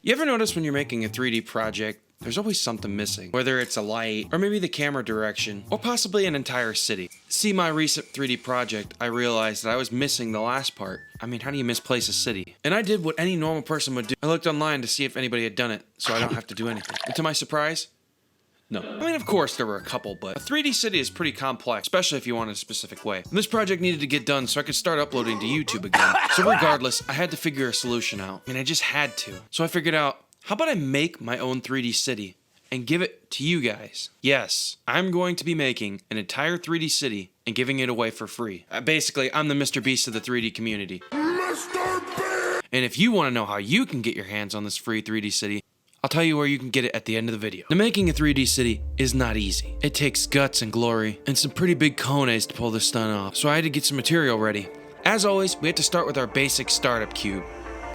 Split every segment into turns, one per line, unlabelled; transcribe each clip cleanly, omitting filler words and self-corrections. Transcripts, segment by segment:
You ever notice when you're making a 3D project, there's always something missing, whether it's a light, or maybe the camera direction, or possibly an entire city. See my recent 3D project, I realized that I was missing the last part. I mean, how do you misplace a city? And I did what any normal person would do. I looked online to see if anybody had done it, so I don't have to do anything. And to my surprise, no. I mean, of course there were a couple, but a 3D city is pretty complex, especially if you want it a specific way. And this project needed to get done so I could start uploading to YouTube again. So regardless, I had to figure a solution out. I mean, I just had to. So I figured out, how about I make my own 3D city and give it to you guys? Yes, I'm going to be making an entire 3D city and giving it away for free. Basically, I'm the Mr. Beast of the 3D community. Mr. Beast! And if you want to know how you can get your hands on this free 3D city, I'll tell you where you can get it at the end of the video. Now, making a 3D city is not easy. It takes guts and glory and some pretty big cojones to pull this stunt off. So I had to get some material ready. As always, we had to start with our basic startup cube.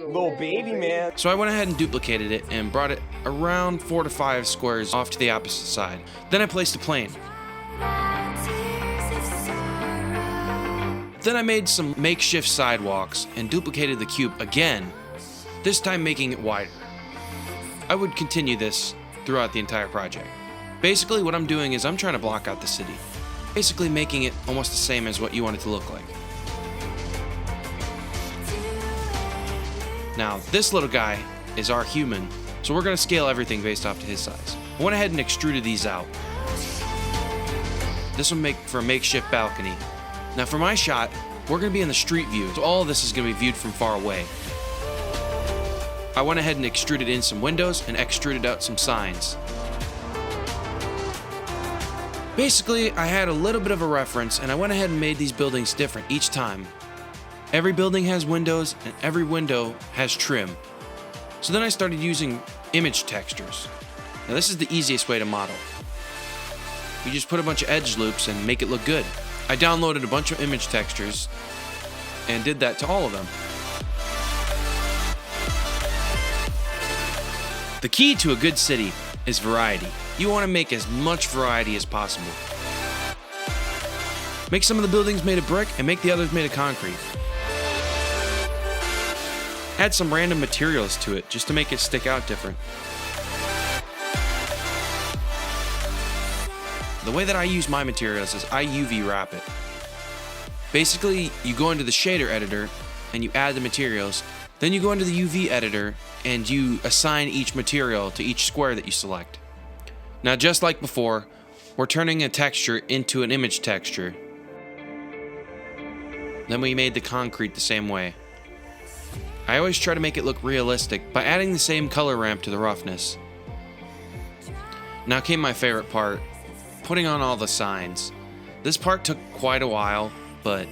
Little baby, man.
So I went ahead and duplicated it and brought it around 4 to 5 squares off to the opposite side. Then I placed a plane. Then I made some makeshift sidewalks and duplicated the cube again, this time making it wider. I would continue this throughout the entire project. Basically what I'm doing is I'm trying to block out the city, basically making it almost the same as what you want it to look like. Now, this little guy is our human, so we're going to scale everything based off to his size. I went ahead and extruded these out. This will make for a makeshift balcony. Now for my shot, we're going to be in the street view, so all of this is going to be viewed from far away. I went ahead and extruded in some windows and extruded out some signs. Basically, I had a little bit of a reference, and I went ahead and made these buildings different each time. Every building has windows, and every window has trim. So then I started using image textures. Now this is the easiest way to model. You just put a bunch of edge loops and make it look good. I downloaded a bunch of image textures and did that to all of them. The key to a good city is variety. You want to make as much variety as possible. Make some of the buildings made of brick and make the others made of concrete. Add some random materials to it just to make it stick out different. The way that I use my materials is I UV wrap it. Basically, you go into the shader editor and you add the materials, then you go into the UV editor and you assign each material to each square that you select. Now, just like before, we're turning a texture into an image texture. Then we made the concrete the same way. I always try to make it look realistic by adding the same color ramp to the roughness. Now came my favorite part, putting on all the signs. This part took quite a while, but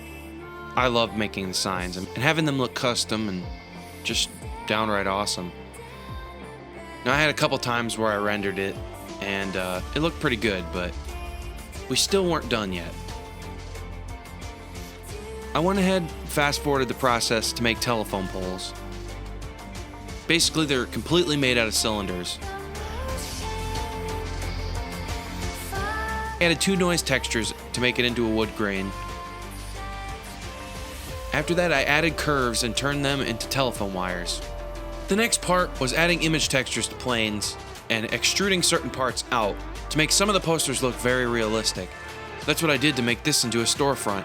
I love making the signs and having them look custom and just downright awesome. Now I had a couple times where I rendered it and it looked pretty good, but we still weren't done yet. I went ahead, fast forwarded the process to make telephone poles. Basically, they're completely made out of cylinders. Added 2 noise textures to make it into a wood grain. After that, I added curves and turned them into telephone wires. The next part was adding image textures to planes and extruding certain parts out to make some of the posters look very realistic. That's what I did to make this into a storefront.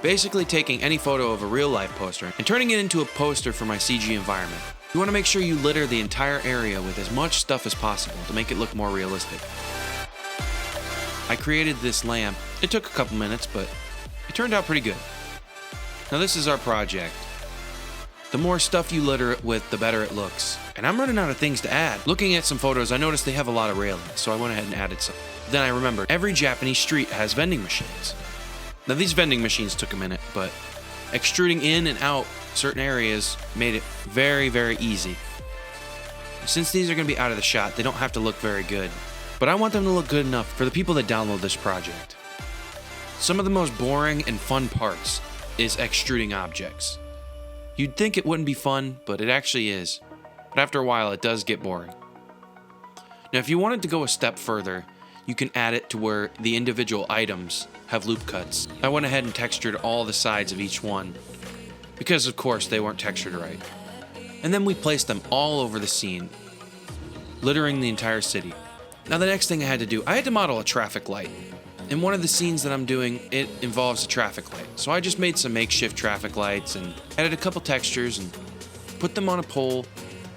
Basically taking any photo of a real-life poster and turning it into a poster for my CG environment. You want to make sure you litter the entire area with as much stuff as possible to make it look more realistic. I created this lamp. It took a couple minutes, but it turned out pretty good. Now this is our project. The more stuff you litter it with, the better it looks. And I'm running out of things to add. Looking at some photos, I noticed they have a lot of railings, so I went ahead and added some. Then I remembered every Japanese street has vending machines. Now these vending machines took a minute, but extruding in and out certain areas made it very, very easy. Since these are going to be out of the shot, they don't have to look very good. But I want them to look good enough for the people that download this project. Some of the most boring and fun parts is extruding objects. You'd think it wouldn't be fun, but it actually is. But after a while, it does get boring. Now if you wanted to go a step further, you can add it to where the individual items have loop cuts. I went ahead and textured all the sides of each one. because of course they weren't textured right. And then we placed them all over the scene, littering the entire city. Now the next thing I had to do, I had to model a traffic light. In one of the scenes that I'm doing, it involves a traffic light. So I just made some makeshift traffic lights and added a couple textures and put them on a pole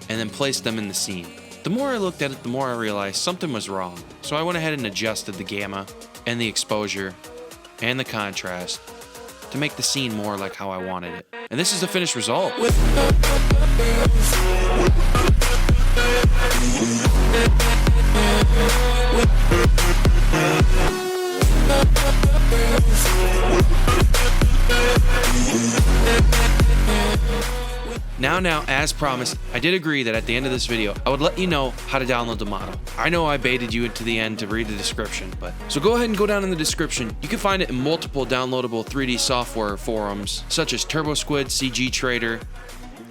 and then placed them in the scene. The more I looked at it, the more I realized something was wrong. So I went ahead and adjusted the gamma and the exposure and the contrast to make the scene more like how I wanted it. And this is the finished result. Now, as promised, I did agree that at the end of this video, I would let you know how to download the model. I know I baited you into the end to read the description, so go ahead and go down in the description. You can find it in multiple downloadable 3D software forums, such as TurboSquid, CG Trader,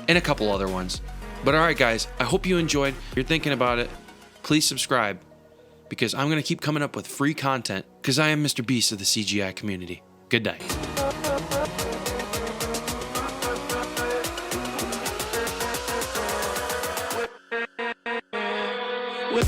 and a couple other ones. But alright guys, I hope you enjoyed. If you're thinking about it, please subscribe, because I'm going to keep coming up with free content, because I am Mr. Beast of the CGI community. Good night.
With